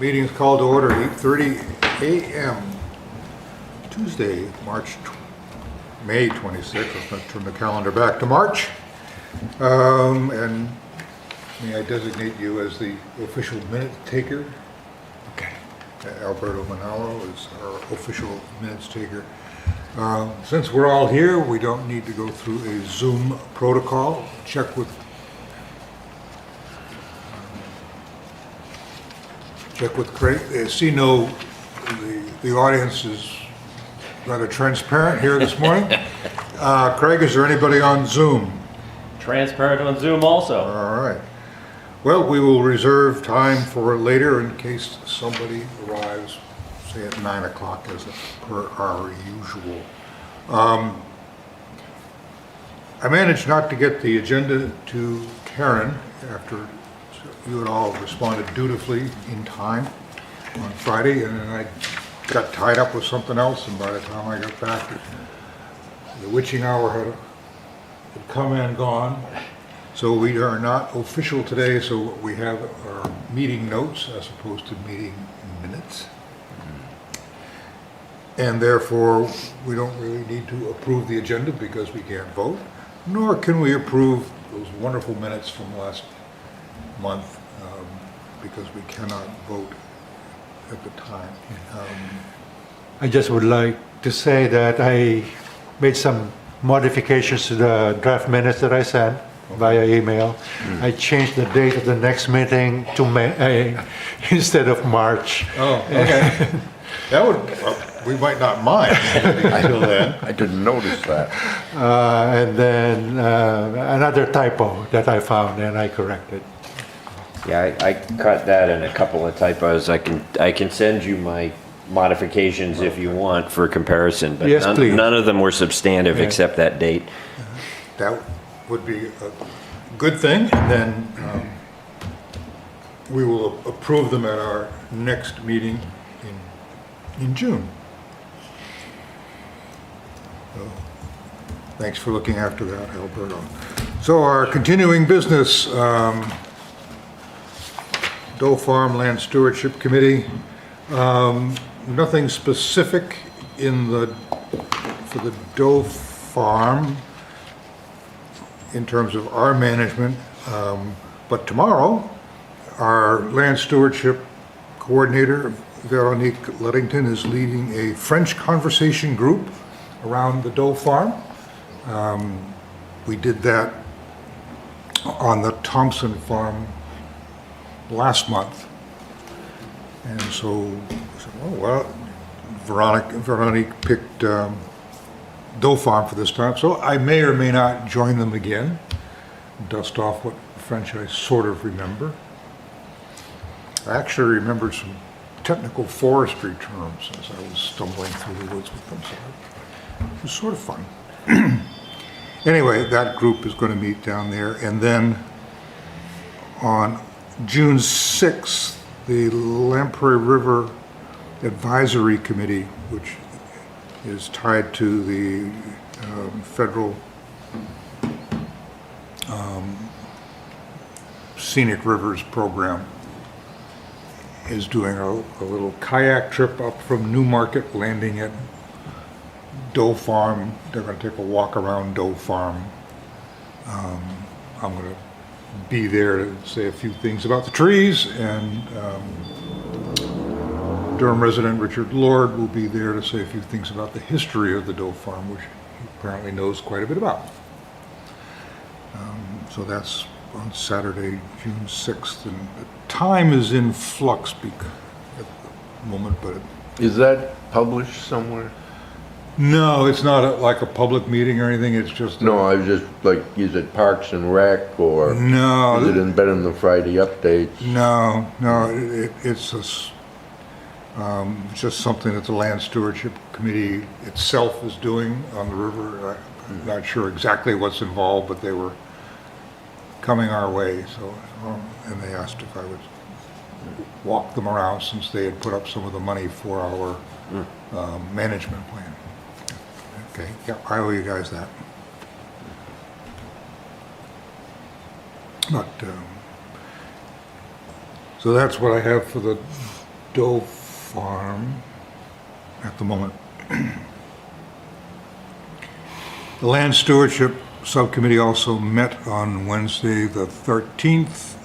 Meeting is called to order, 8:30 a.m. Tuesday, May 26th. Let's not turn the calendar back to March. And may I designate you as the official minute taker? Okay. Alberto Manalo is our official minutes taker. Since we're all here, we don't need to go through a Zoom protocol. Check with Craig. The audience is rather transparent here this morning. Craig, is there anybody on Zoom? Transparent on Zoom also. All right. Well, we will reserve time for later in case somebody arrives, say at 9 o'clock as per our usual. I managed not to get the agenda to Karen after you had all responded dutifully in time on Friday, and then I got tied up with something else, and by the time I got back, the witching hour had come and gone. So we are not official today, so we have our meeting notes as opposed to meeting minutes. And therefore, we don't really need to approve the agenda because we can't vote, nor can we approve those wonderful minutes from last month because we cannot vote at the time. I just would like to say that I made some modifications to the draft minutes that I sent via email. I changed the date of the next meeting to May instead of March. Oh, okay. That would, we might not mind until then. I didn't notice that. And then another typo that I found and I corrected. Yeah, I caught that in a couple of typos. I can send you my modifications if you want for comparison, but Yes, please. none of them were substantive except that date. That would be a good thing, and then we will approve them at our next meeting in June. So, thanks for looking after that, Alberto. So our continuing business, Doe Farm Land Stewardship Committee. Nothing specific for the Doe Farm in terms of our management, but tomorrow our land stewardship coordinator Veronique Ludington is leading a French conversation group around the Doe Farm. We did that on the Thompson farm last month, and so I said, oh well, Veronique picked Doe Farm for this time, so I may or may not join them again, dust off what French I sort of remember. I actually remembered some technical forestry terms as I was stumbling through the woods with them, so it was sort of fun. Anyway, that group is going to meet down there, and then on June 6th, the Lamprey River Advisory Committee, which is tied to the federal Scenic Rivers program, is doing a little kayak trip up from Newmarket, landing at Doe Farm. They're going to take a walk around Doe Farm. I'm going to be there to say a few things about the trees, and Durham resident Richard Lord will be there to say a few things about the history of the Doe Farm, which he apparently knows quite a bit about. So that's on Saturday, June 6th, and the time is in flux at the moment, but Is that published somewhere? no, it's not like a public meeting or anything. It's just No, I was just like, is it Parks and Rec or no, is it embedded in the Friday updates? no. It's just something that the Land Stewardship Committee itself is doing on the river. I'm not sure exactly what's involved, but they were coming our way, so and they asked if I would walk them around since they had put up some of the money for our management plan. Okay, yeah, I owe you guys that. But so that's what I have for the Doe Farm at the moment. The Land Stewardship Subcommittee also met on Wednesday, the 13th.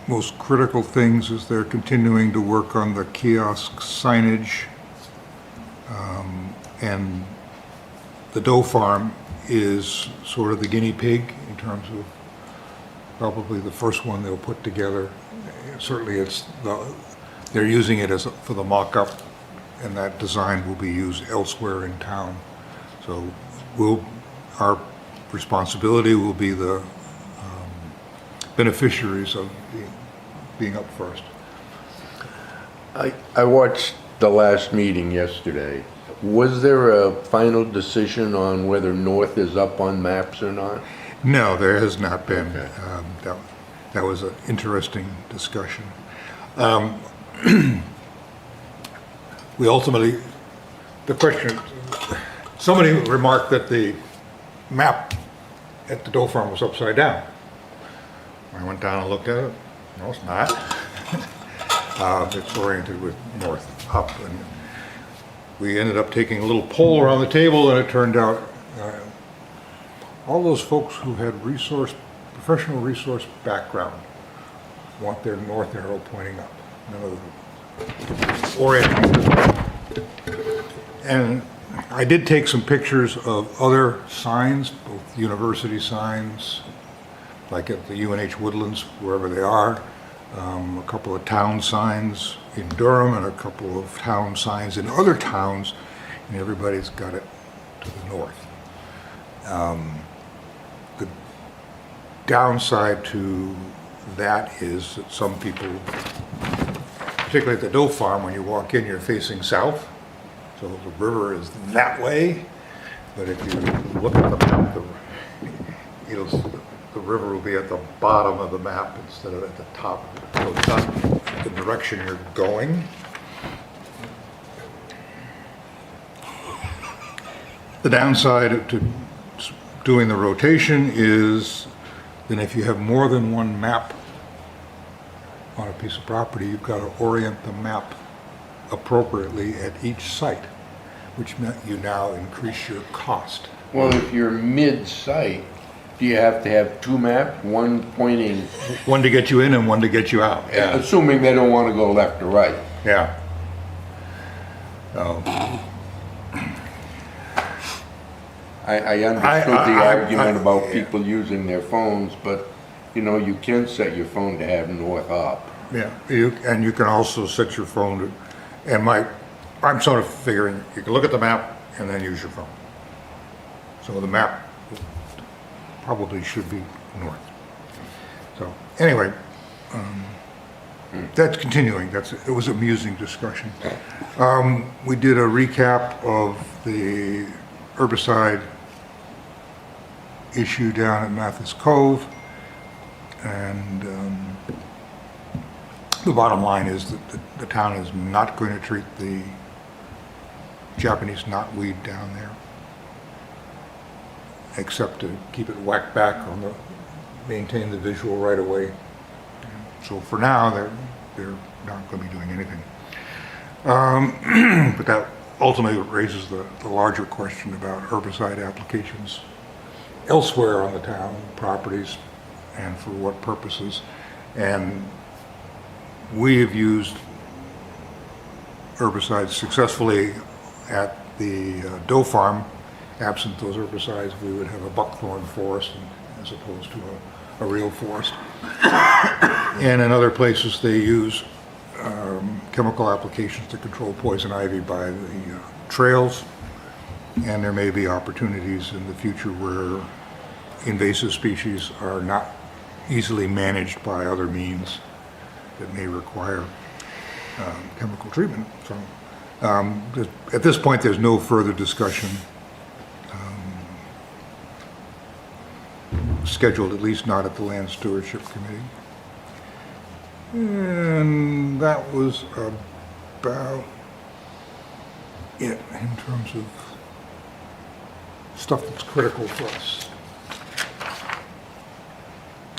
Most critical things is they're continuing to work on the kiosk signage. And the Doe Farm is sort of the guinea pig in terms of probably the first one they'll put together. Certainly they're using it for the mock-up, and that design will be used elsewhere in town. So our responsibility will be the beneficiaries of being up first. I watched the last meeting yesterday. Was there a final decision on whether North is up on maps or not? No, there has not been. Okay. That was an interesting discussion. We ultimately, the question, somebody remarked that the map at the Doe Farm was upside down. I went down and looked at it. No, it's not. It's oriented with north up. And we ended up taking a little poll around the table, and it turned out all those folks who had professional resource background want their north arrow pointing up. None of them oriented. And I did take some pictures of other signs, both university signs, like at the UNH Woodlands, wherever they are, a couple of town signs in Durham, and a couple of town signs in other towns, and everybody's got it to the north. The downside to that is that some people, particularly at the Doe Farm, when you walk in, you're facing south, so the river is that way, but if you look at the map, the river will be at the bottom of the map instead of at the top. So it's not the direction you're going. The downside to doing the rotation is then if you have more than one map on a piece of property, you've got to orient the map appropriately at each site, which meant you now increase your cost. Well, if you're mid-site, do you have to have two maps, one pointing, One to get you in and one to get you out. Yeah. assuming they don't want to go left or right? Yeah. So, I understood the I- argument about people using their phones, but, you know, you can set your phone to have north up. yeah, and you can also set your phone to, I'm sort of figuring, you can look at the map and then use your phone. So the map probably should be north. So, anyway, that's continuing, it was an amusing discussion. We did a recap of the herbicide issue down at Mathis Cove, and the bottom line is that the town is not going to treat the Japanese knotweed down there, except to keep it whacked back on maintain the visual right of way. So for now, they're not going to be doing anything. But that ultimately raises the larger question about herbicide applications elsewhere on the town properties and for what purposes. And we have used herbicides successfully at the Doe Farm. Absent those herbicides, we would have a buckthorn forest as opposed to a real forest. And in other places, they use chemical applications to control poison ivy by the trails. And there may be opportunities in the future where invasive species are not easily managed by other means that may require chemical treatment. So at this point, there's no further discussion scheduled, at least not at the Land Stewardship Committee. And that was about it in terms of stuff that's critical for us.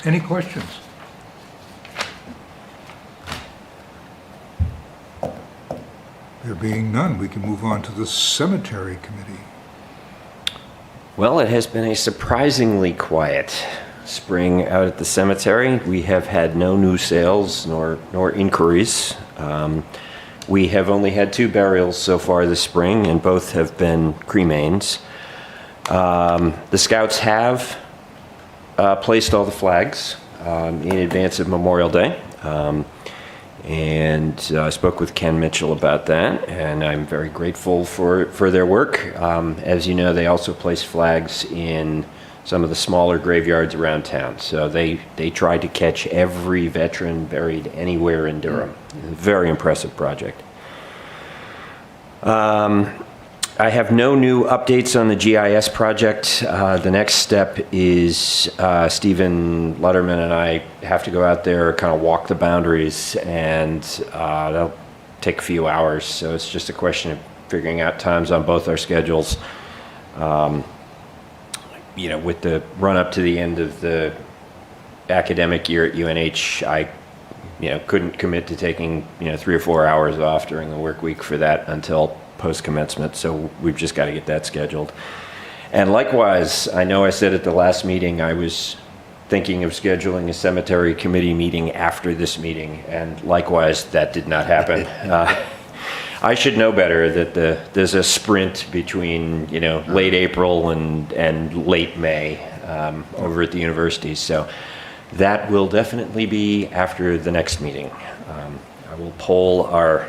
Any questions? There being none, we can move on to the cemetery committee. Well, it has been a surprisingly quiet spring out at the cemetery. We have had no new sales nor inquiries. We have only had 2 burials so far this spring, and both have been cremains. The scouts have placed all the flags in advance of Memorial Day. And I spoke with Ken Mitchell about that, and I'm very grateful for their work. As you know, they also place flags in some of the smaller graveyards around town. So they tried to catch every veteran buried anywhere in Durham. Very impressive project. I have no new updates on the GIS project. The next step is Stephen Lutterman and I have to go out there, kind of walk the boundaries, and that'll take a few hours. So it's just a question of figuring out times on both our schedules. You know, with the run up to the end of the academic year at UNH, I couldn't commit to taking 3 or 4 hours off during the work week for that until post-commencement, so we've just got to get that scheduled. And likewise, I know I said at the last meeting I was thinking of scheduling a cemetery committee meeting after this meeting, and likewise, that did not happen. I should know better that there's a sprint between late April and late May over at the university, so that will definitely be after the next meeting. I will poll our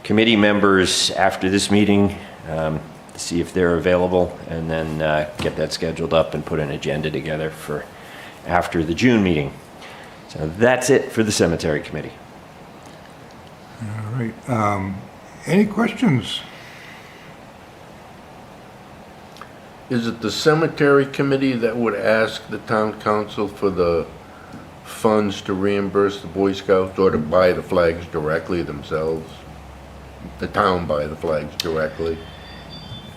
committee members after this meeting to see if they're available, and then get that scheduled up and put an agenda together for after the June meeting. So that's it for the cemetery committee. All right. Any questions? Is it the cemetery committee that would ask the town council for the funds to reimburse the Boy Scouts, or to buy the flags directly themselves? The town buy the flags directly?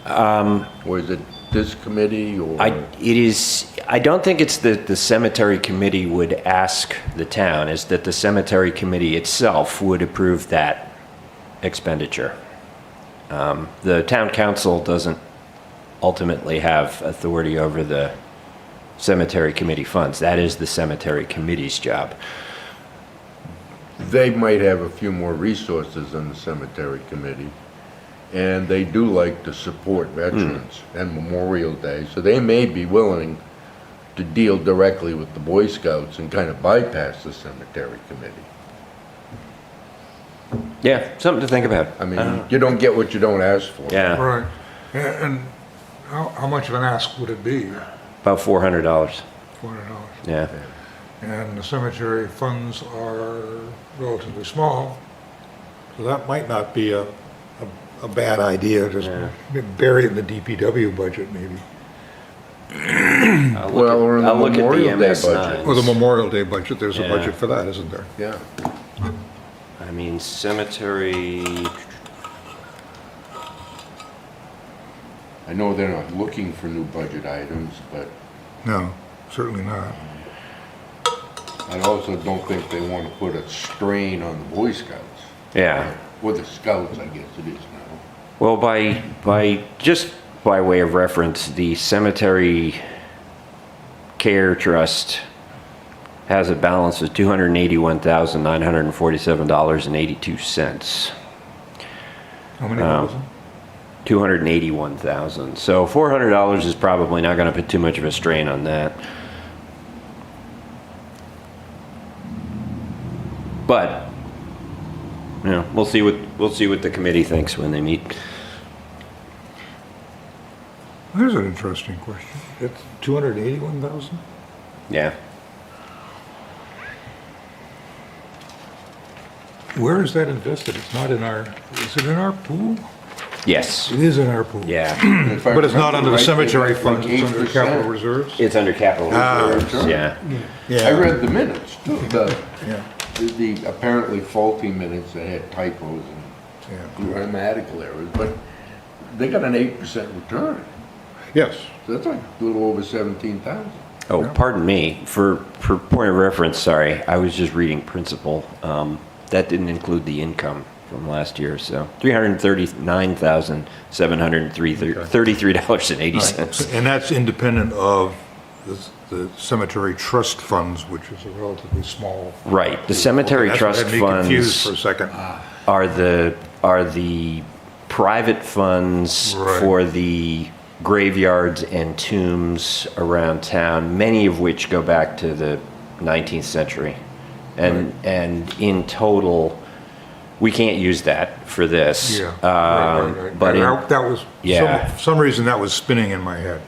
Or is it this committee, or? I don't think it's that the cemetery committee would ask the town, it's that the cemetery committee itself would approve that expenditure. The town council doesn't ultimately have authority over the cemetery committee funds. That is the cemetery committee's job. They might have a few more resources than the cemetery committee, and they do like to support veterans and Memorial Day, so they may be willing to deal directly with the Boy Scouts and kind of bypass the cemetery committee. Yeah, something to think about. I mean, you don't get what you don't ask for. Yeah, Right. And how much of an ask would it be? about $400. $400. Yeah. And the cemetery funds are relatively small, so that might not be a bad idea, just bury it in the DPW budget maybe. Or in the I'll look at the Memorial Day MS9s. budget. Or the Memorial Day budget, there's a Yeah. budget for that, isn't there? Yeah. I mean, cemetery, I know they're not looking for new budget items, but No, certainly not. I also don't think they want to put a strain on the Boy Scouts. yeah. Or the Scouts, I guess it is now. Well, just by way of reference, the Cemetery Care Trust has a balance of $281,947.82. How many thousand? 281,000. So $400 is probably not going to put too much of a strain on that. But we'll see what the committee thinks when they meet. There's an interesting question. It's 281,000? Yeah. Where is that invested? It's not in our, is it in our pool? Yes. It is in our pool. Yeah. If I But it's not under the remember right, cemetery they got fund, it's under 8%. capital reserves? It's under capital reserves. sure. Yeah. Yeah. I read the minutes, too, Yeah, the apparently faulty minutes that had typos yeah. and grammatical errors, but they got an 8% return. Yes, So that's like a little over 17,000. Oh, pardon me. For point of reference, sorry, I was just reading principal. That didn't include the income from last year, so $339,733.80. And that's independent of the cemetery trust funds, which is a relatively small. Right, the cemetery Okay, trust that's what had me confused funds for a second. are the private funds Right. for the graveyards and tombs around town, many of which go back to the 19th century. And in total, we can't use that for this. Yeah. Right. But That was, Yeah. for some reason, that was spinning in my head.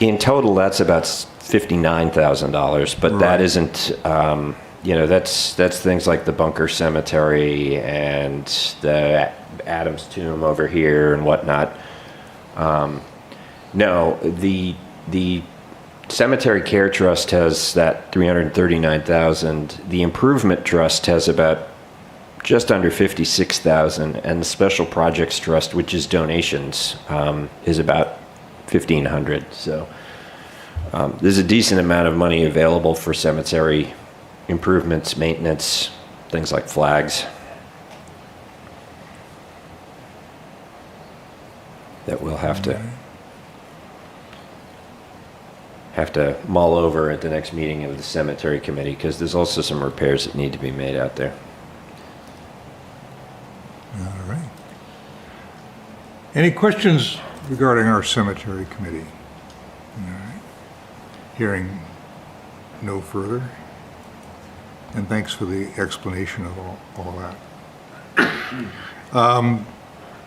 in total, that's about $59,000, but that Right. isn't, that's things like the Bunker Cemetery and the Adams Tomb over here and whatnot. No, the Cemetery Care Trust has that 339,000. The Improvement Trust has about just under 56,000, and the Special Projects Trust, which is donations, is about 1,500. So there's a decent amount of money available for cemetery improvements, maintenance, things like flags that we'll have to mull over at the next meeting of the cemetery committee, because there's also some repairs that need to be made out there. All right. Any questions regarding our cemetery committee? All right. Hearing no further. And thanks for the explanation of all that.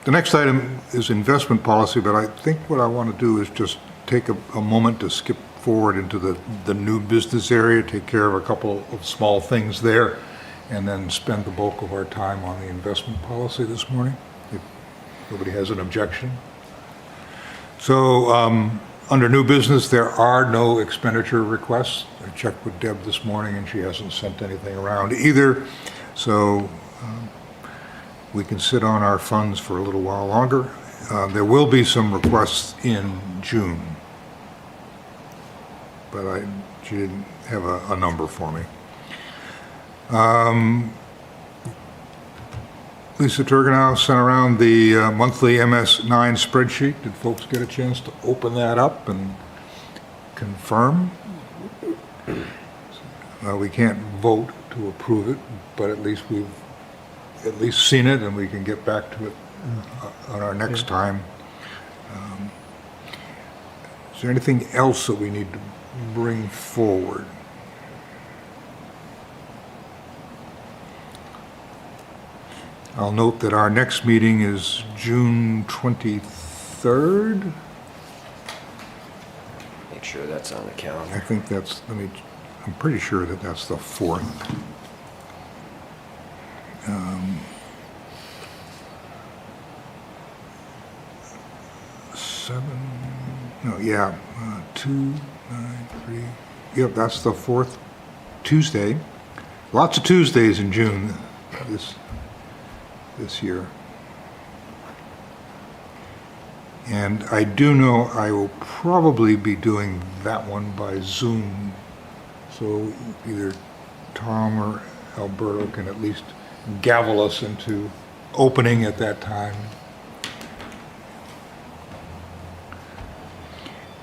The next item is investment policy, but I think what I want to do is just take a moment to skip forward into the new business area, take care of a couple of small things there, and then spend the bulk of our time on the investment policy this morning, if nobody has an objection. So, under new business, there are no expenditure requests. I checked with Deb this morning, and she hasn't sent anything around either. So, we can sit on our funds for a little while longer. There will be some requests in June, but she didn't have a number for me. Lisa Turgenow sent around the monthly MS9 spreadsheet. Did folks get a chance to open that up and confirm? We can't vote to approve it, but at least we've seen it, and we can get back to it on our next time. Is there anything else that we need to bring forward? I'll note that our next meeting is June 23rd. Make sure that's on the calendar. I think that's, I'm pretty sure that that's the 4th. Two, 9, 3. Yep, that's the 4th Tuesday. Lots of Tuesdays in June this year. And I do know I will probably be doing that one by Zoom. So either Tom or Alberto can at least gavel us into opening at that time.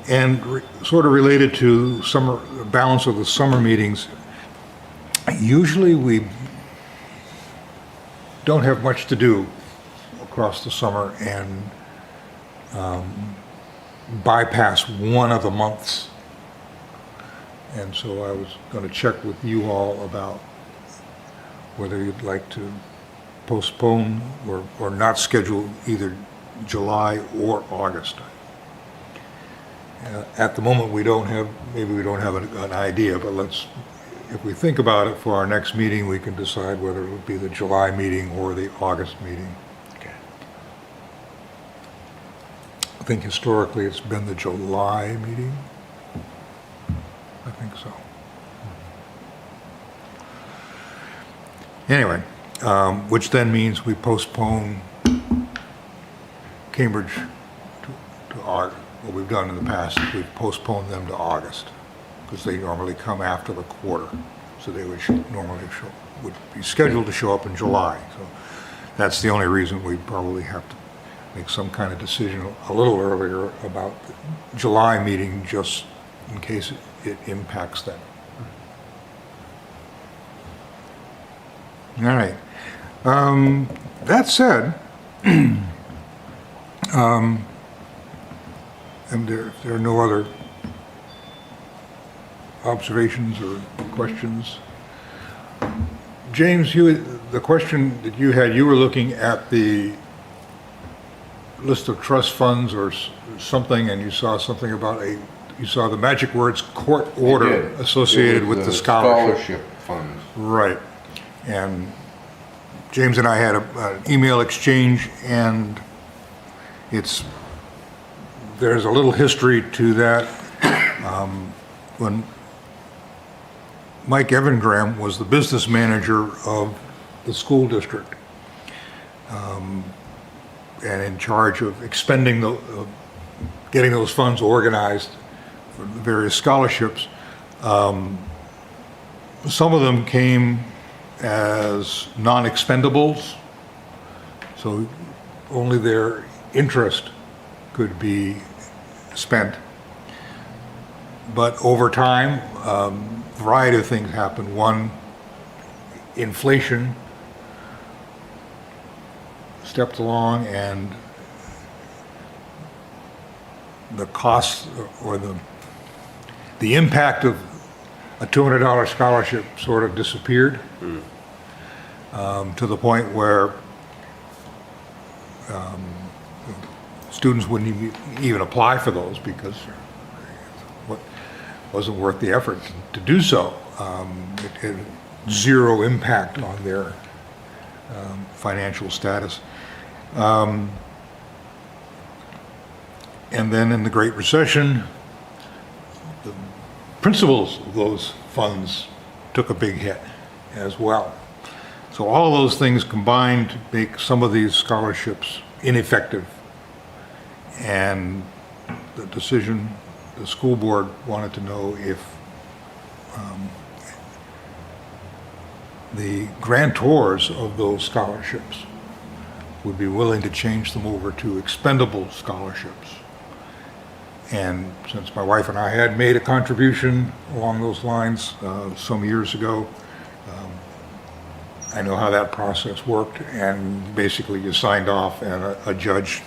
And sort of related to balance of the summer meetings, usually we don't have much to do across the summer and bypass one of the months. And so I was going to check with you all about whether you'd like to postpone or not schedule either July or August. At the moment, maybe we don't have an idea, but if we think about it for our next meeting, we can decide whether it would be the July meeting or the August meeting. Okay. I think historically it's been the July meeting. I think so. Anyway, which then means we postpone Cambridge to August. What we've done in the past is we've postponed them to August because they normally come after the quarter. So they would be scheduled to show up in July. So That's the only reason we probably have to make some kind of decision a little earlier about the July meeting, just in case it impacts that. All right. That said, and there are no other observations or questions. James, the question that you had, you were looking at the list of trust funds or something, and you saw something about you saw the magic words court order It did. associated It was with the scholarship. Scholarship funds. Right. And James and I had an email exchange, and there's a little history to that. When Mike Evangram was the business manager of the school district, and in charge of expending getting those funds organized for the various scholarships, some of them came as non-expendables, so only their interest could be spent. But over time, a variety of things happened. One, inflation stepped along, and the cost or the impact of a $200 scholarship sort of disappeared, to the point where students wouldn't even apply for those because it wasn't worth the effort to do so. It had zero impact on their financial status. And then in the Great Recession, the principals of those funds took a big hit as well. So all of those things combined to make some of these scholarships ineffective. And the school board wanted to know if the grantors of those scholarships would be willing to change them over to expendable scholarships. And since my wife and I had made a contribution along those lines some years ago, I know how that process worked, and basically you signed off and a judge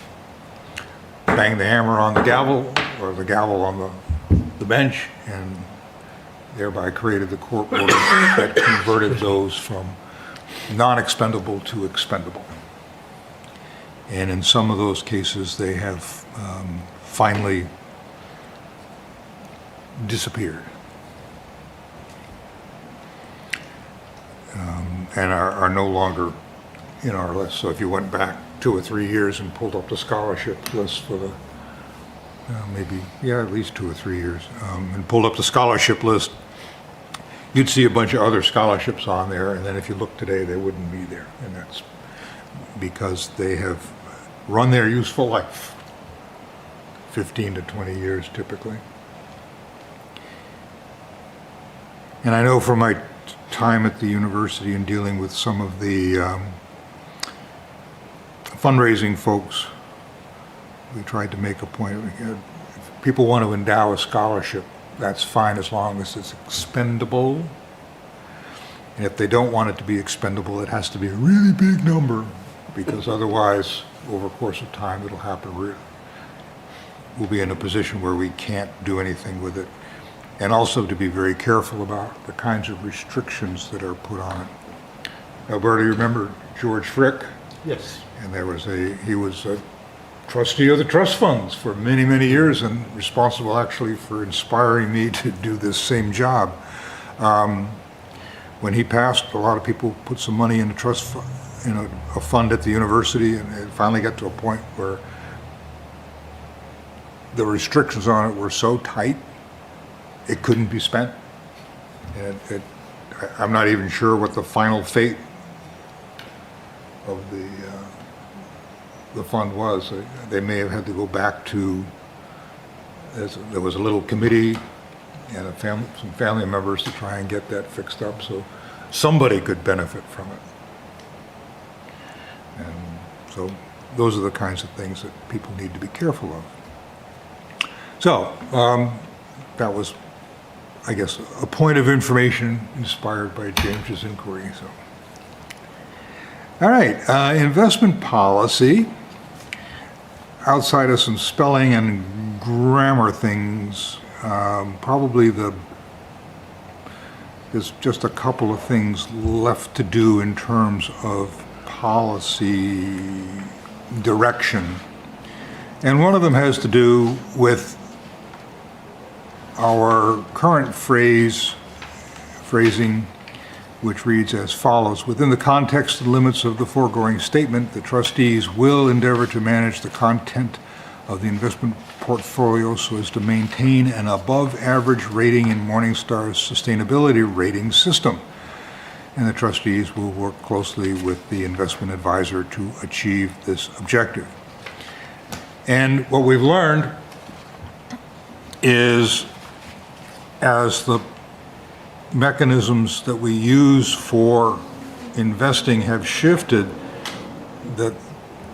banged the hammer on the gavel, or the gavel on the bench, and thereby created the court order that converted those from non-expendable to expendable. And in some of those cases, they have finally disappeared. And are no longer in our list. So if you went back 2 or 3 years and pulled up the scholarship list for the, at least 2 or 3 years, and pulled up the scholarship list, you'd see a bunch of other scholarships on there, and then if you look today, they wouldn't be there. And that's because they have run their useful life, 15 to 20 years typically. And I know from my time at the university and dealing with some of the fundraising folks, we tried to make a point. If people want to endow a scholarship, that's fine as long as it's expendable. And if they don't want it to be expendable, it has to be a really big number, because otherwise, over a course of time, it'll happen. We'll be in a position where we can't do anything with it. And also to be very careful about the kinds of restrictions that are put on it. Alberta, you remember George Frick? Yes. And he was a trustee of the trust funds for many, many years, and responsible actually for inspiring me to do this same job. When he passed, a lot of people put some money in a fund at the university, and it finally got to a point where the restrictions on it were so tight it couldn't be spent. And I'm not even sure what the final fate of the fund was. They may have had to go back to, there was a little committee and some family members to try and get that fixed up so somebody could benefit from it. And so those are the kinds of things that people need to be careful of. So that was, I guess, a point of information inspired by James's inquiry. So, all right, investment policy. Outside of some spelling and grammar things, probably there's just a couple of things left to do in terms of policy direction. And one of them has to do with our current phrasing, which reads as follows: within the context and limits of the foregoing statement, the trustees will endeavor to manage the content of the investment portfolio so as to maintain an above-average rating in Morningstar's sustainability rating system. And the trustees will work closely with the investment advisor to achieve this objective. And what we've learned is, as the mechanisms that we use for investing have shifted, that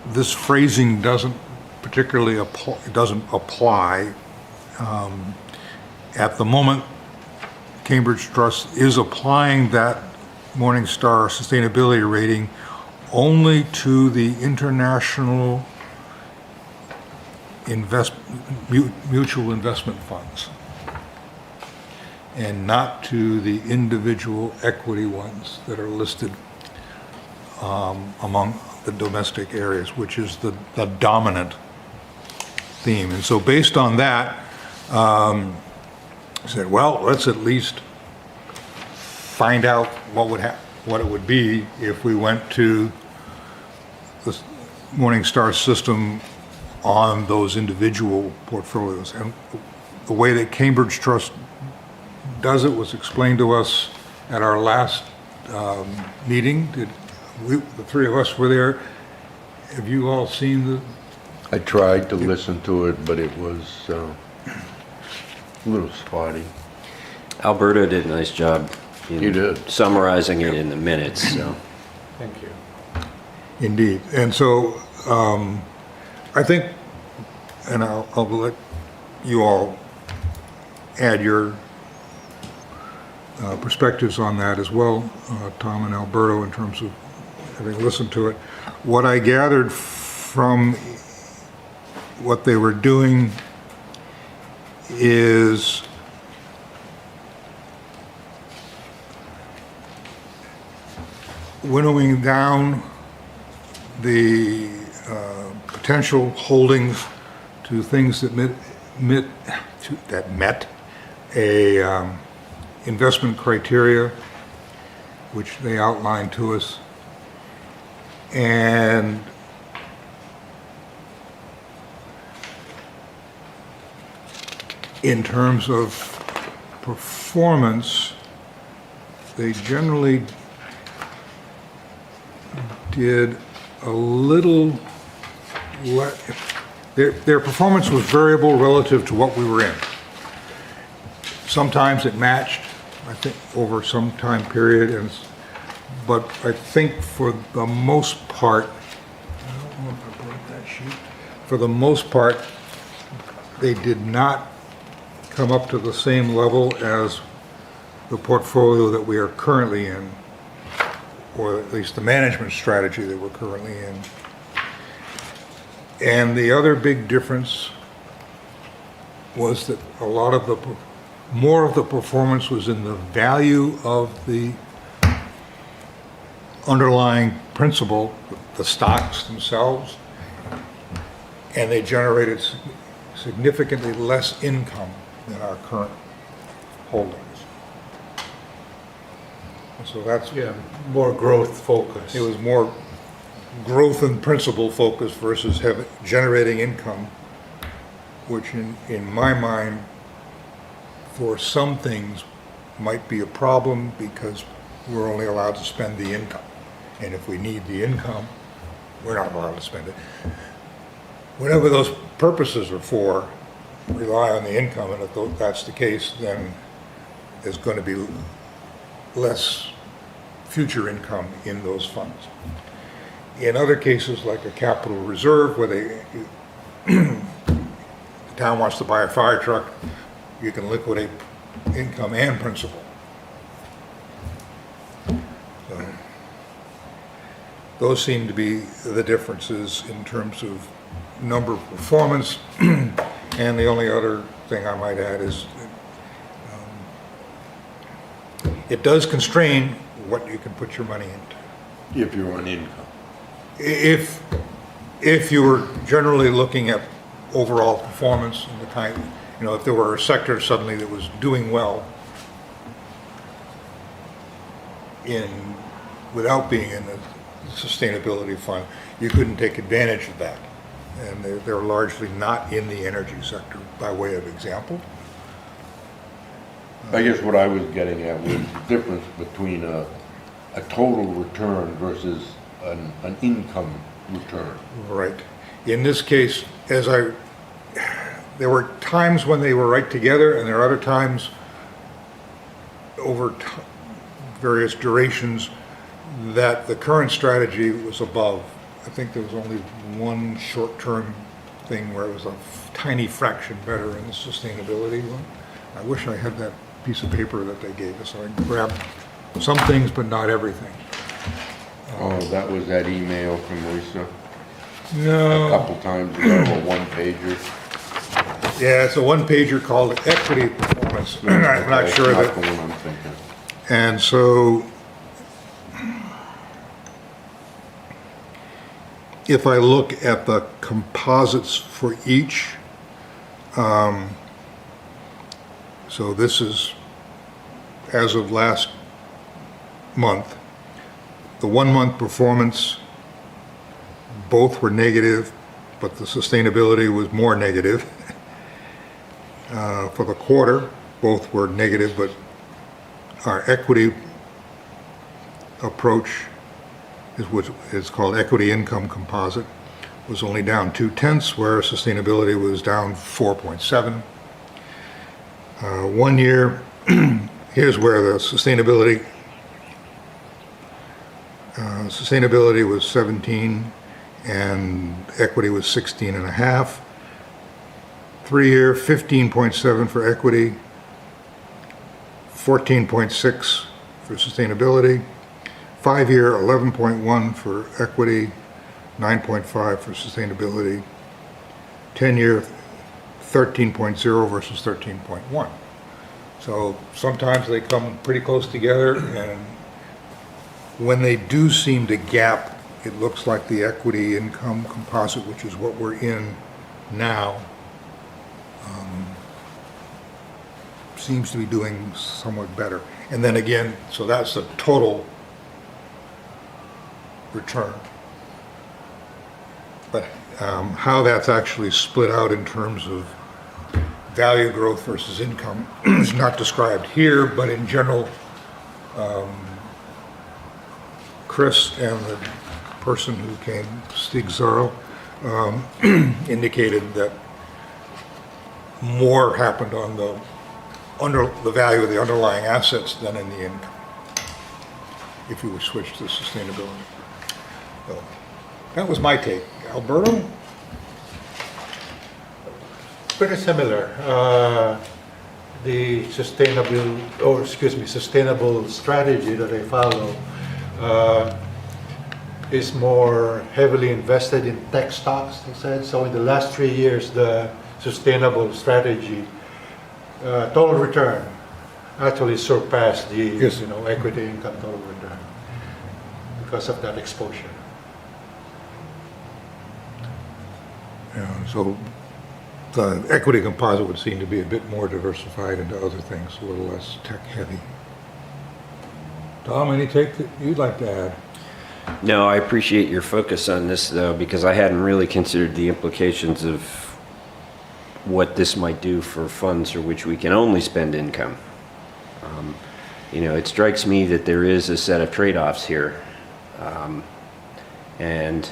this phrasing doesn't particularly apply. At the moment, Cambridge Trust is applying that Morningstar sustainability rating only to the international mutual investment funds, and not to the individual equity ones that are listed among the domestic areas, which is the dominant theme. And so based on that, I said, well, let's at least find out what it would be if we went to the Morningstar system on those individual portfolios. And the way that Cambridge Trust does it was explained to us at our last meeting. The three of us were there. Have you all seen the? I tried to listen to it, but it was a little spotty. Alberto did a nice job He did. summarizing it in the minutes, so. Thank you. Indeed. And so I think, and I'll let you all add your perspectives on that as well, Tom and Alberto, in terms of having listened to it. What I gathered from what they were doing is winnowing down the potential holdings to things that met a investment criteria, which they outlined to us. And in terms of performance, they generally did a little, their performance was variable relative to what we were in. Sometimes it matched, I think, over some time period, but I think for the most part, I don't know if I brought that sheet, for the most part, they did not come up to the same level as the portfolio that we are currently in, or at least the management strategy that we're currently in. And the other big difference was that more of the performance was in the value of the underlying principal, the stocks themselves, and they generated significantly less income than our current holdings. And so that's, Yeah, more growth focus. it was more growth and principal focus versus generating income, which in my mind, for some things might be a problem because we're only allowed to spend the income. And if we need the income, we're not allowed to spend it. Whatever those purposes are for, rely on the income, and if that's the case, then there's going to be less future income in those funds. In other cases, like a capital reserve, where the town wants to buy a fire truck, you can liquidate income and principal. So, those seem to be the differences in terms of number of performance. And the only other thing I might add is it does constrain what you can put your money into. If you're on income. If you were generally looking at overall performance in the kind, if there were a sector suddenly that was doing well without being in the sustainability fund, you couldn't take advantage of that. And they're largely not in the energy sector, by way of example. I guess what I was getting at was the difference between a total return versus an income return. Right. In this case, there were times when they were right together, and there are other times over various durations that the current strategy was above. I think there was only one short-term thing where it was a tiny fraction better in the sustainability one. I wish I had that piece of paper that they gave us. I grabbed some things, but not everything. Oh, that was that email from Lisa a No. couple times ago, a one-pager. Yeah, it's a one-pager called Equity Performance. I'm not sure That's that. the one I'm thinking. And so, if I look at the composites for each, so this is as of last month, the 1 month performance, both were negative, but the sustainability was more negative. For the quarter, both were negative, but our equity approach is what is called equity income composite, was only down 0.2, where sustainability was down 4.7. 1 year, here's where the sustainability was 17 and equity was 16.5. 3 year, 15.7 for equity, 14.6 for sustainability. 5 year, 11.1 for equity, 9.5 for sustainability. 10 year, 13.0 versus 13.1. So sometimes they come pretty close together, and when they do seem to gap, it looks like the equity income composite, which is what we're in now, seems to be doing somewhat better. And then again, so that's the total return. But how that's actually split out in terms of value growth versus income is not described here, but in general, Chris and the person who came, Stig Zarl, indicated that more happened on the value of the underlying assets than in the income, if you would switch to sustainability. So, that was my take. Alberto? Pretty similar. The sustainable strategy that I follow is more heavily invested in tech stocks, they said. So in the last 3 years, the sustainable strategy total return actually surpassed the Yes. equity income total return because of that exposure. Yeah, so the equity composite would seem to be a bit more diversified into other things, a little less tech heavy. Tom, any take that you'd like to add? No, I appreciate your focus on this, though, because I hadn't really considered the implications of what this might do for funds for which we can only spend income. It strikes me that there is a set of trade-offs here. And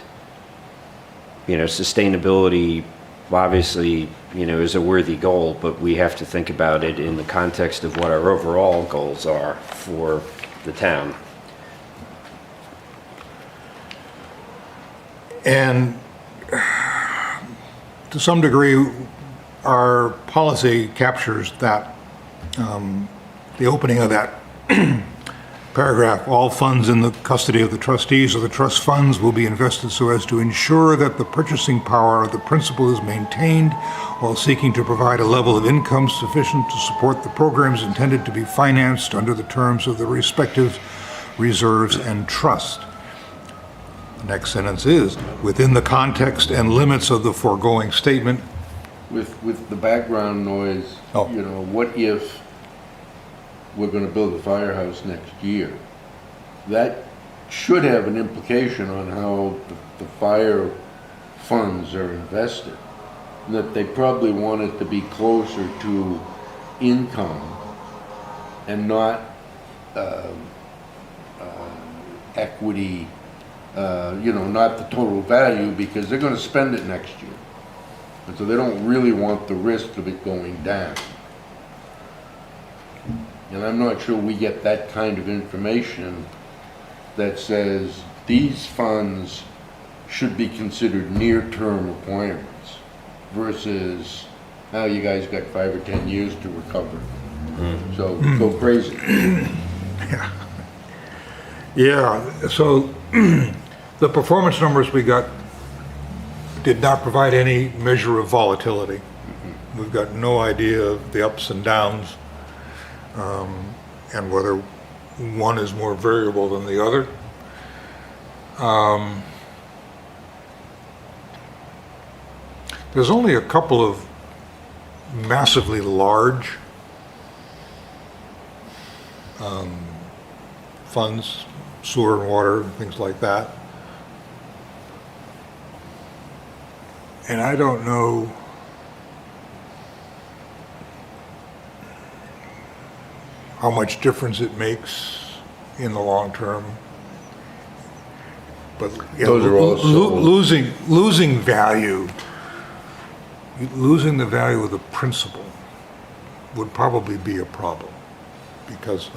sustainability obviously, is a worthy goal, but we have to think about it in the context of what our overall goals are for the town. And to some degree, our policy captures that, the opening of that paragraph. All funds in the custody of the trustees or the trust funds will be invested so as to ensure that the purchasing power of the principal is maintained while seeking to provide a level of income sufficient to support the programs intended to be financed under the terms of the respective reserves and trust. The next sentence is, within the context and limits of the foregoing statement. With the background noise, Oh. you know, what if we're gonna build a firehouse next year? That should have an implication on how the fire funds are invested. And that they probably want it to be closer to income and not equity, you know, not the total value, because they're gonna spend it next year. And so they don't really want the risk of it going down. And I'm not sure we get that kind of information that says these funds should be considered near-term requirements versus, oh, you guys got 5 or 10 years to recover. So go crazy. Yeah, so the performance numbers we got did not provide any measure of volatility. We've got no idea of the ups and downs, and whether one is more variable than the other. There's only a couple of massively large funds, sewer and water, things like that. And I don't know how much difference it makes in the long term. But yeah, Those are also- losing value, losing the value of the principal would probably be a problem, because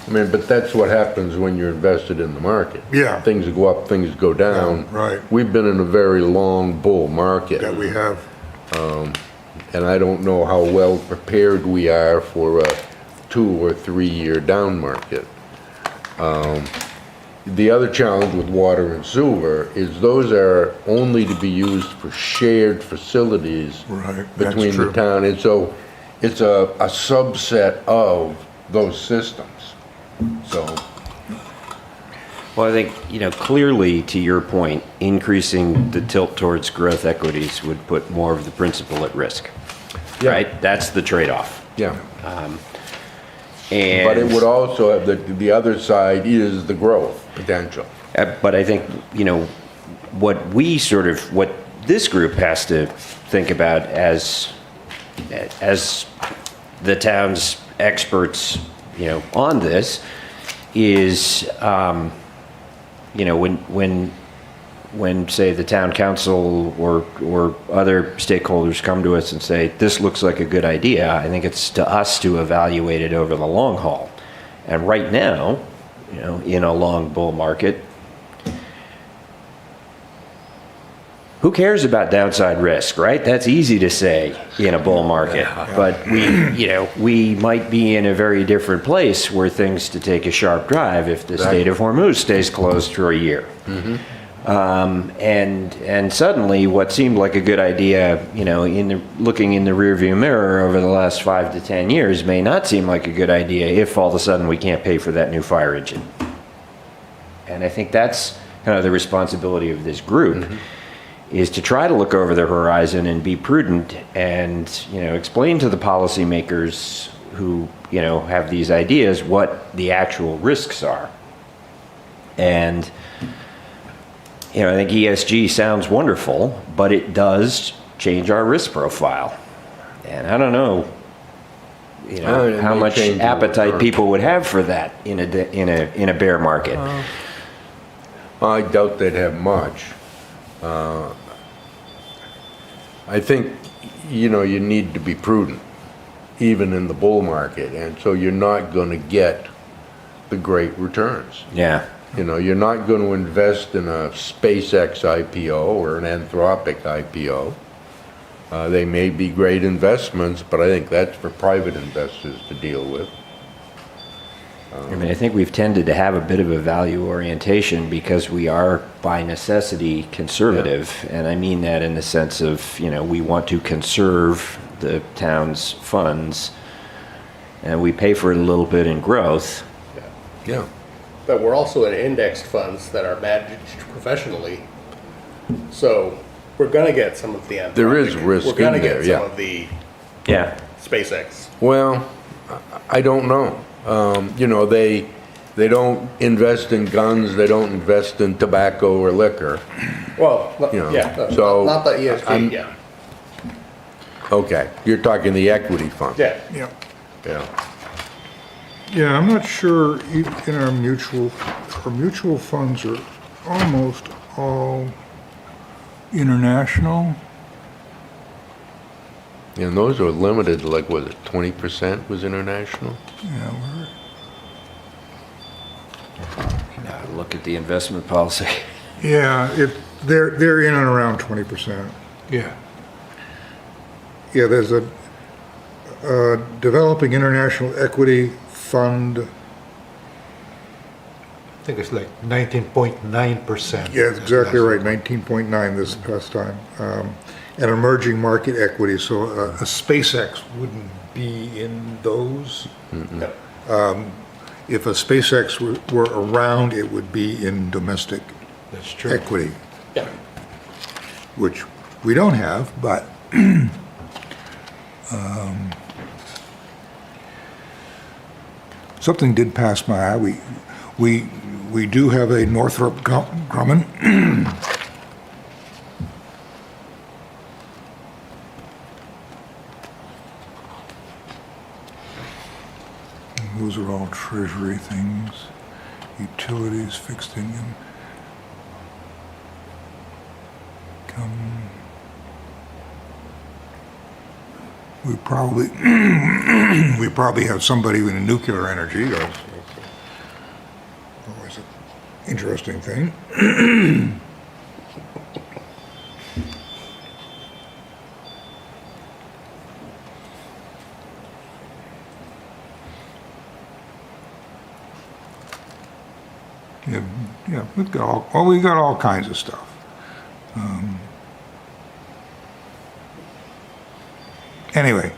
I mean, but that's what happens when you're invested in the market. Yeah. Things go up, things go down. Yeah, right. We've been in a very long bull market. that we have. And I don't know how well prepared we are for a 2 or 3 year down market. The other challenge with water and sewer is those are only to be used for shared facilities Right, that's between the true. town. And so it's a subset of those systems. So, Well, I think, you know, clearly, to your point, increasing the tilt towards growth equities would put more of the principal at risk. Yeah. Right? That's the trade-off. yeah. And But it would also have, the other side is the growth potential. But I think, you know, what this group has to think about as the town's experts, you know, on this is, you know, when say the town council or other stakeholders come to us and say, this looks like a good idea, I think it's to us to evaluate it over the long haul. And right now, you know, in a long bull market, who cares about downside risk, right? That's easy to say in a bull market, but we might be in a very different place where things to take a sharp drive if the Strait of Hormuz stays closed for a year. And suddenly what seemed like a good idea, you know, looking in the rearview mirror over the last 5 to 10 years may not seem like a good idea if all of a sudden we can't pay for that new fire engine. And I think that's kind of the responsibility of this group, is to try to look over the horizon and be prudent and, you know, explain to the policymakers who, you know, have these ideas what the actual risks are. And, you know, I think ESG sounds wonderful, but it does change our risk profile. And I don't know, you know, It how may much change the appetite return. people would have for that in a bear market. I doubt they'd have much. I think, you know, you need to be prudent, even in the bull market, and so you're not gonna get the great returns. Yeah. You know, you're not going to invest in a SpaceX IPO or an Anthropic IPO. They may be great investments, but I think that's for private investors to deal with. I mean, I think we've tended to have a bit of a value orientation because we are by necessity conservative. And I mean that in the sense of, you know, we want to conserve the town's funds and we pay for it a little bit in growth. Yeah. But we're also in indexed funds that are managed professionally. So we're gonna get some of the Anthropic. There is risk We're gonna in there, get yeah. some of the Yeah. SpaceX. Well, I don't know. You know, they don't invest in guns, they don't invest in tobacco or liquor. Well, You know, yeah, so not the ESG, I'm- yeah. Okay, you're talking the equity fund. Yeah, Yeah. Yeah. Yeah, I'm not sure in our mutual funds are almost all international. And those are limited, like, was it 20% was international? Yeah, Look at the investment policy. they're in and around 20%. Yeah. Yeah, there's a developing international equity fund. I think it's like 19.9%. Yeah, that's exactly right, 19.9 this past time. And emerging market equity, so a SpaceX wouldn't be in those. no. If a SpaceX were around, it would be in domestic That's true. equity, Yeah. which we don't have, but something did pass my eye. We do have a Northrop Grumman. Those are all treasury things, utilities, fixed income. We probably, we probably have somebody in nuclear energy, or always an interesting thing. Yeah, we've got all kinds of stuff. Anyway,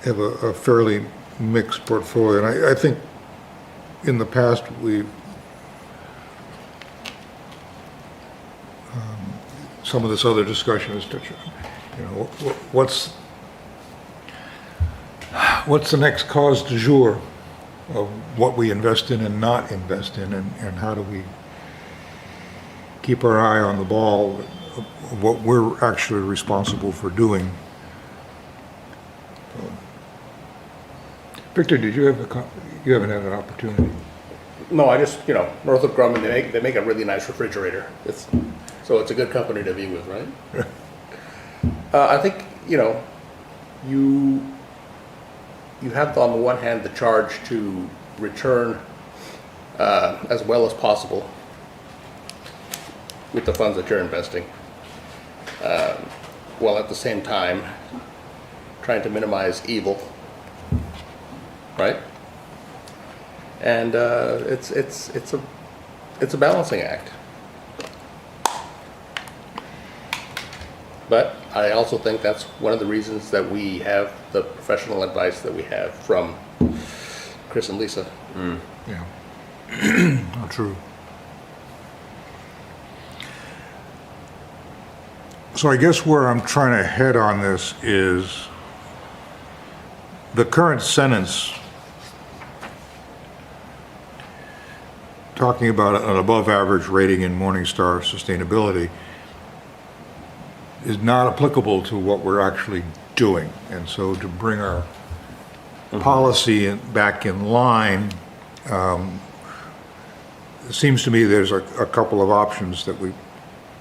have a fairly mixed portfolio, and I think in the past we've some of this other discussion is touching, you know, what's the next cause du jour of what we invest in and not invest in, and how do we keep our eye on the ball of what we're actually responsible for doing. Victor, did you have you haven't had an opportunity? No, I just, you know, Northrop Grumman, they make a really nice refrigerator. So it's a good company to be with, right? I think, you know, you have on the one hand the charge to return as well as possible with the funds that you're investing, while at the same time trying to minimize evil, right? And it's a balancing act. But I also think that's one of the reasons that we have the professional advice that we have from Chris and Lisa. Yeah. Not true. So I guess where I'm trying to head on this is the current sentence talking about an above average rating in Morningstar sustainability is not applicable to what we're actually doing. And so to bring our policy back in line, it seems to me there's a couple of options that we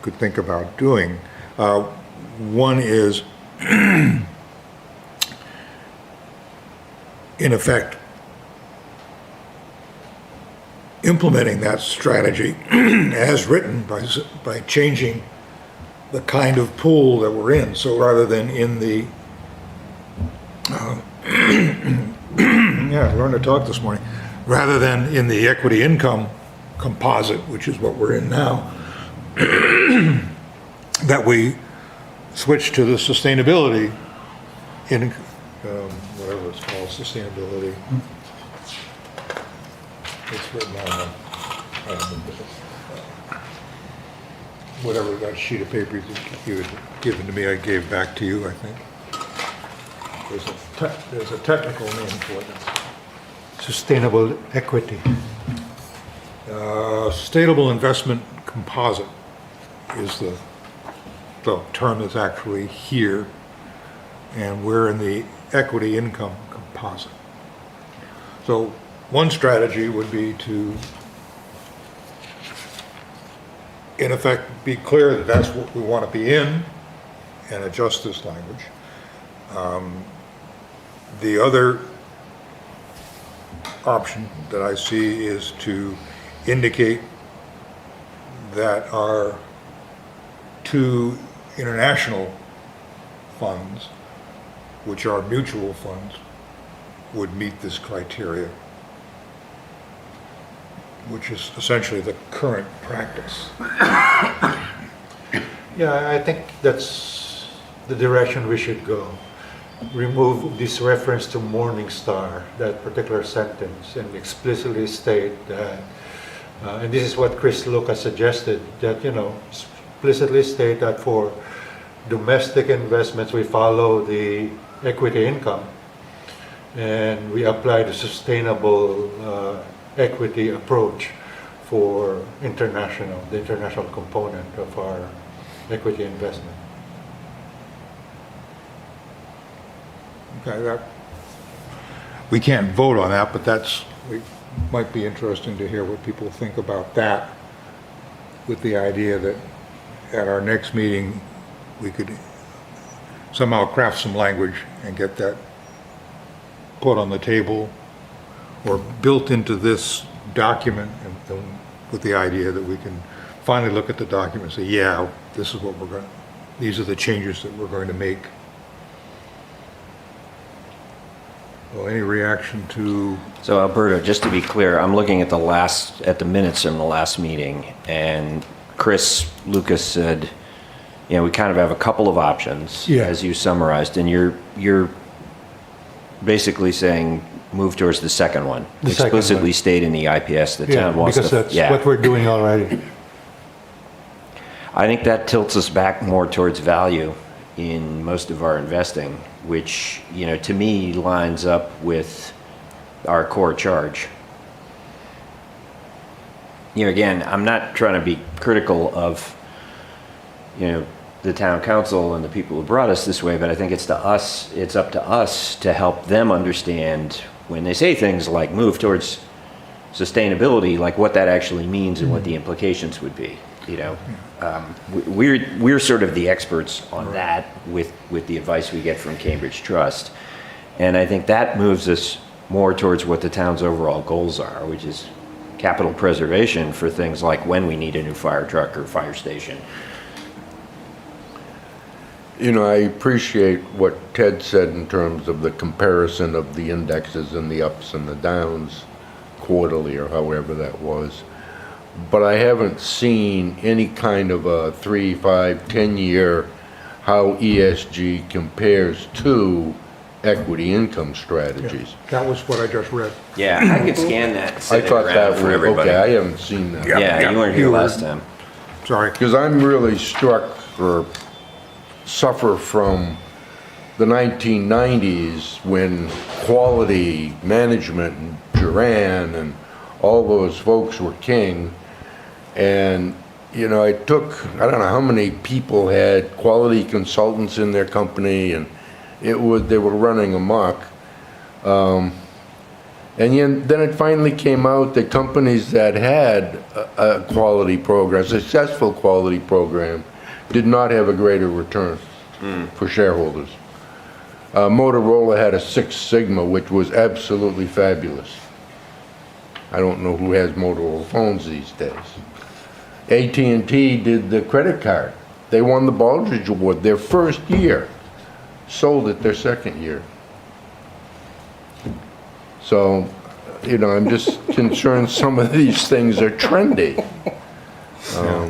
could think about doing. One is, in implementing that strategy as written by changing the kind of pool that we're in. So rather than in the, yeah, I learned to talk this morning, rather than in the equity income composite, which is what we're in now, that we switch to the sustainability in, whatever it's called, sustainability. It's written on the, whatever that sheet of paper you had given to me, I gave back to you, I think. There's a technical name for it. Sustainable equity. Sustainable investment composite is the term that's actually here, and we're in the equity income composite. So one strategy would be to, in effect, be clear that that's what we want to be in and adjust this language. The other option that I see is to indicate that our two international funds, which are mutual funds, would meet this criteria, which is essentially the current practice. Yeah, I think that's the direction we should go. Remove this reference to Morningstar, that particular sentence, and explicitly state that, and this is what Chris Lucas suggested, that, explicitly state that for domestic investments, we follow the equity income, and we apply the sustainable equity approach for the international component of our equity investment. Okay, we can't vote on that, but it might be interesting to hear what people think about that, with the idea that at our next meeting, we could somehow craft some language and get that put on the table or built into this document, and with the idea that we can finally look at the document and say, yeah, this is what these are the changes that we're going to make. Well, any reaction to? So Alberto, just to be clear, I'm looking at the minutes from the last meeting, and Chris Lucas said, we kind of have a couple of options, Yeah. as you summarized, and you're basically saying move towards the second one. The second Explicitly one. state in the IPS the Yeah, town wants to. because that's what we're doing already. I think that tilts us back more towards value in most of our investing, which, to me lines up with our core charge. Again, I'm not trying to be critical of, the town council and the people who brought us this way, but I think it's up to us to help them understand when they say things like move towards sustainability, like what that actually means and what the implications would be. We're sort of the experts on that with the advice we get from Cambridge Trust. And I think that moves us more towards what the town's overall goals are, which is capital preservation for things like when we need a new fire truck or fire station. I appreciate what Ted said in terms of the comparison of the indexes and the ups and the downs quarterly or however that was. But I haven't seen any kind of a 3, 5, 10-year how ESG compares to equity income strategies. That was what I just read. Yeah, I could scan that and I send it thought around that for was, everybody. okay, I haven't seen that. Yeah, you weren't here last time. Sorry. Because I'm really struck or suffer from the 1990s when quality management and Duran and all those folks were king. And, it took, I don't know how many people had quality consultants in their company, and they were running amok. And then it finally came out that companies that had a quality program, successful quality program, did not have a greater return for shareholders. Motorola had a Six Sigma, which was absolutely fabulous. I don't know who has Motorola phones these days. AT&T did the credit card. They won the Baldrige Award their first year, sold it their second year. So, you know, I'm just concerned some of these things are trendy.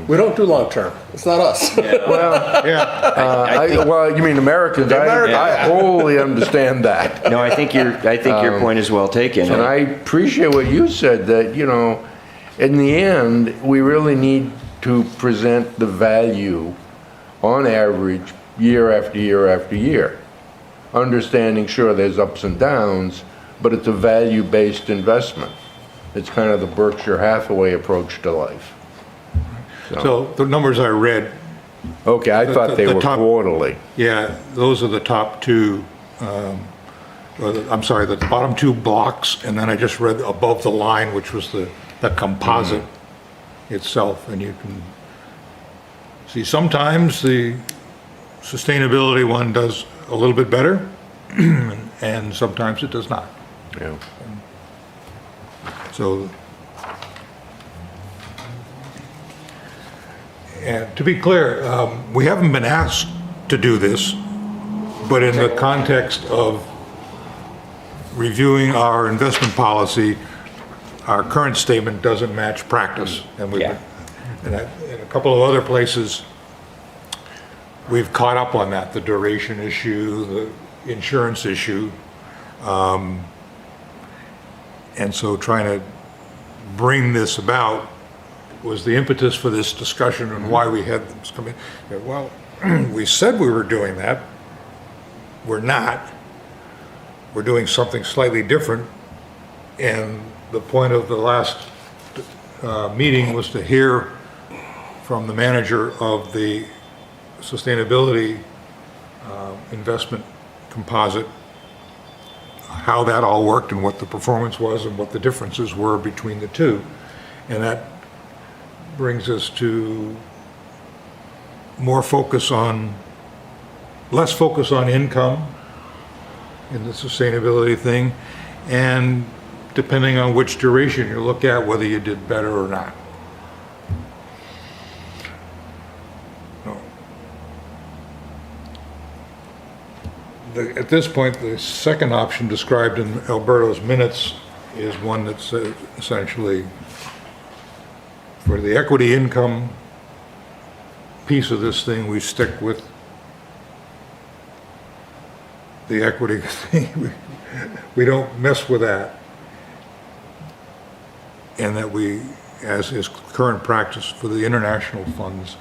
We don't do long-term. It's not us. Well, Yeah, well, you mean Americans? I wholly understand that. No, I think your point is well taken. And I appreciate what you said, that, you know, in the end, we really need to present the value on average year after year after year. Understanding, sure, there's ups and downs, but it's a value-based investment. It's kind of the Berkshire Hathaway approach to life. so the numbers I read, Okay, I thought they the were top- quarterly. yeah, those are the top two, I'm sorry, the bottom two blocks, and then I just read above the line, which was the composite itself, and you can see sometimes the sustainability one does a little bit better, and sometimes it does not. Yeah. So, and to be clear, we haven't been asked to do this, but in the context of reviewing our investment policy, our current statement doesn't match practice. And we've, Yeah. in a couple of other places, we've caught up on that, the duration issue, the insurance issue. And so trying to bring this about was the impetus for this discussion and why we had this come in. Well, we said we were doing that. We're not. We're doing something slightly different. And the point of the last meeting was to hear from the manager of the sustainability investment composite, how that all worked and what the performance was and what the differences were between the two. And that brings us to less focus on income in the sustainability thing, and depending on which duration you look at, whether you did better or not. At this point, the second option described in Alberto's minutes is one that's essentially for the equity income piece of this thing, we stick with the equity thing. We don't mess with that. And that we, as is current practice for the international funds,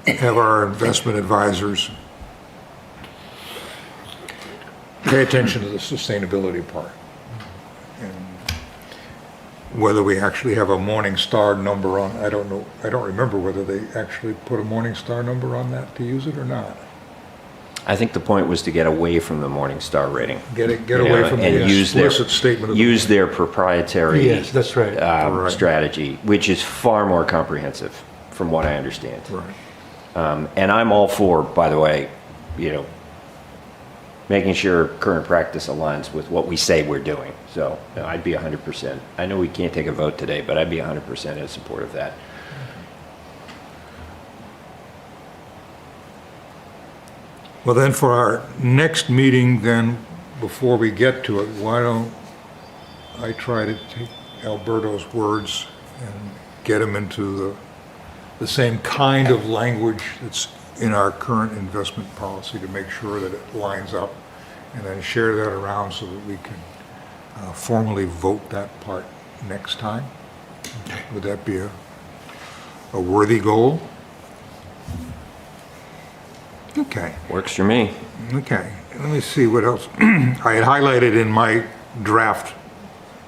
have our investment advisors pay attention to the sustainability part. And whether we actually have a Morningstar number on, I don't know, I don't remember whether they actually put a Morningstar number on that to use it or not. I think the point was to get away from the Morningstar rating. Get You away know, from and the use their- explicit statement of the. Use their proprietary Yes, that's right. Right. strategy, which is far more comprehensive, from what I understand. Right. And I'm all for, by the way, you know, making sure current practice aligns with what we say we're doing. So you know, I'd be 100%. I know we can't take a vote today, but I'd be 100% in support of that. Well, then for our next meeting, then, before we get to it, why don't I try to take Alberto's words and get them into the same kind of language that's in our current investment policy to make sure that it lines up, and then share that around so that we can formally vote that part next time? Would that be a worthy goal? Okay. Works for me. Okay, let me see what else. I had highlighted in my draft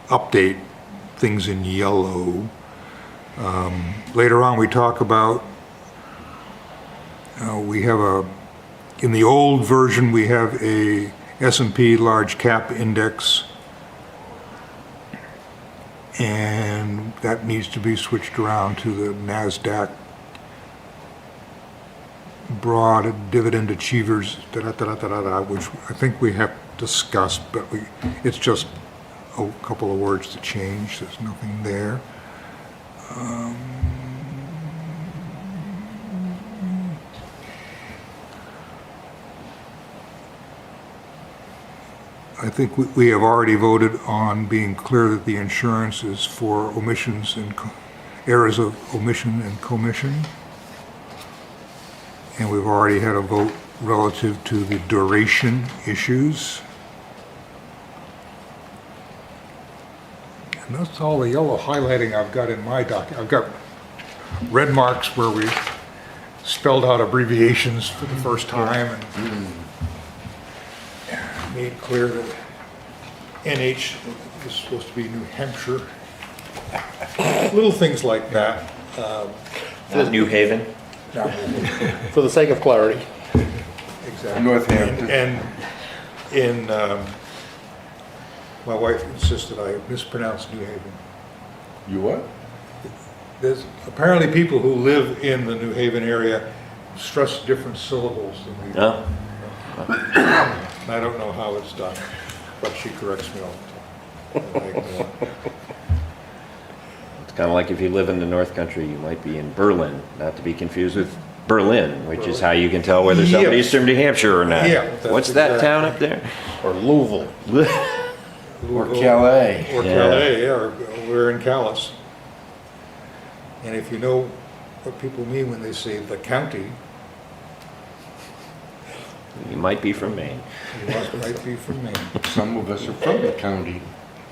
update things in yellow. Later on, we talk about, we have in the old version, we have a S&P large cap index, and that needs to be switched around to the NASDAQ broad dividend achievers, which I think we have discussed, but it's just a couple of words to change, there's nothing there. I think we have already voted on being clear that the insurance is for omissions and errors of omission and commission. And we've already had a vote relative to the duration issues. And that's all the yellow highlighting I've got in my document. I've got red marks where we spelled out abbreviations for the first time and made clear that NH is supposed to be New Hampshire. Little things like that. Not New Haven? Now, For the sake of clarity. exactly. Northampton. And in, my wife insisted I mispronounce New Haven. You what? There's apparently people who live in the New Haven area stress different syllables than we do. No? I don't know how it's done, but she corrects me all the time. And I ignore it. It's kind of like if you live in the North Country, you might be in Berlin, not to be confused with Berlin, which is how you can tell whether somebody's Yes. from New Hampshire or not. Yeah, that's What's that exactly. town up there? Or Louisville. Or Calais. Or Yeah. Calais, yeah, or we're in Calais. And if you know what people mean when they say the county, You might be from Maine. you might be from Maine. Some of us are from the county.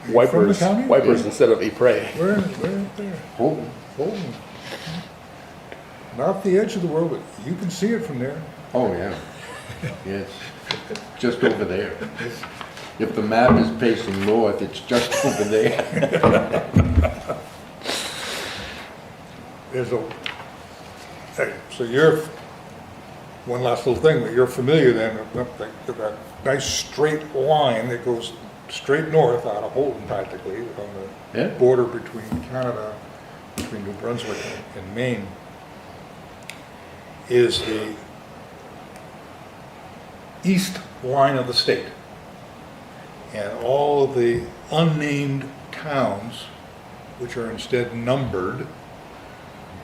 Wipers, From the county? wipers instead of Ypres. We're there. Holton. Holden. Not the edge of the world, but you can see it from there. Oh, yeah. Yes. Just over there. If the map is facing north, it's just over there. There's a, hey, so you're, one last little thing, you're familiar then with that nice straight line that goes straight north out of Holden practically, on the Yeah. border between Canada, between New Brunswick and Maine, is the east line of the state. And all of the unnamed towns, which are instead numbered,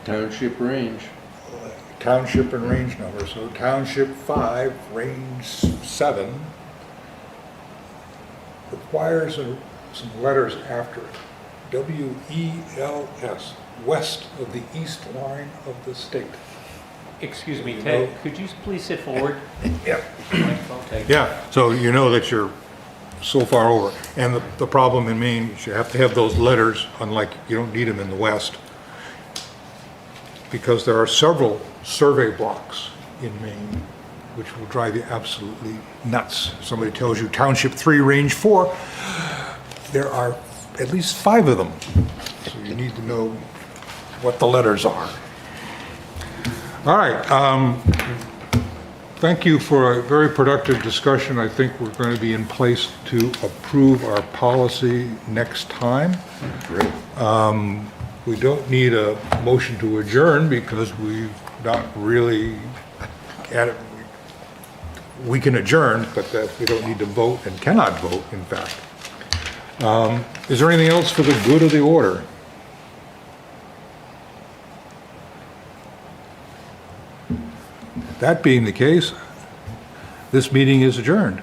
Township range. township and range number, so township 5, range 7, requires some letters after it. WELS, west of the east line of the state. Excuse me, You Ted, know- could you please sit forward? Yeah. Microphone, thank you. Yeah, so you know that you're so far over. And the problem in Maine is you have to have those letters, unlike you don't need them in the west, because there are several survey blocks in Maine which will drive you absolutely nuts. Somebody tells you Township 3, Range 4, there are at least 5 of them. So you need to know what the letters are. All right, thank you for a very productive discussion. I think we're going to be in place to approve our policy next time. Great. We don't need a motion to adjourn because we've not really at it. We can adjourn, but that we don't need to vote and cannot vote, in fact. Is there anything else for the good of the order? That being the case, this meeting is adjourned.